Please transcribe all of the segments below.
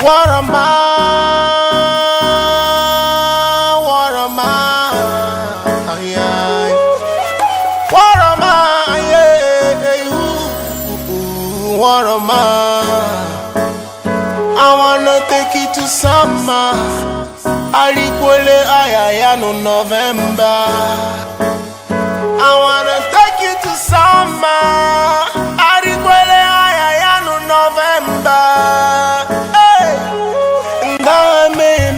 What am I? What am I? What am I? What am I? I wanna take you to summer. Alikwele ayaya no November. I wanna take you to summer. Alikwele ayaya no November. Hey, and I mean,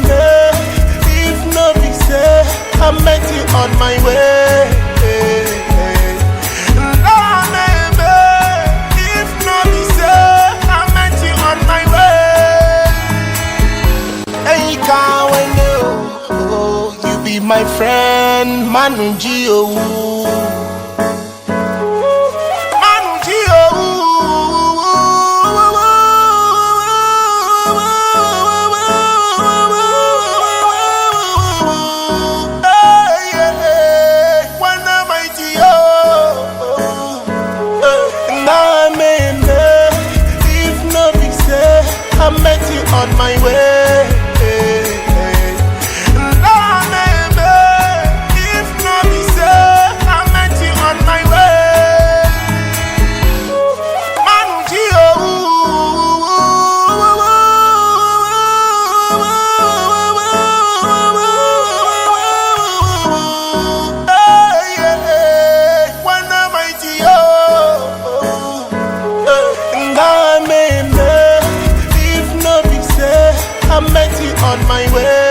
if no be say I met you on my way. And I mean, if no be say I met you on my way. And you can't win, oh, you be my friend, Manu Gio. I met you on my way. If not be so, I met you on my way. Manuji, when I met you, and I met you on my way.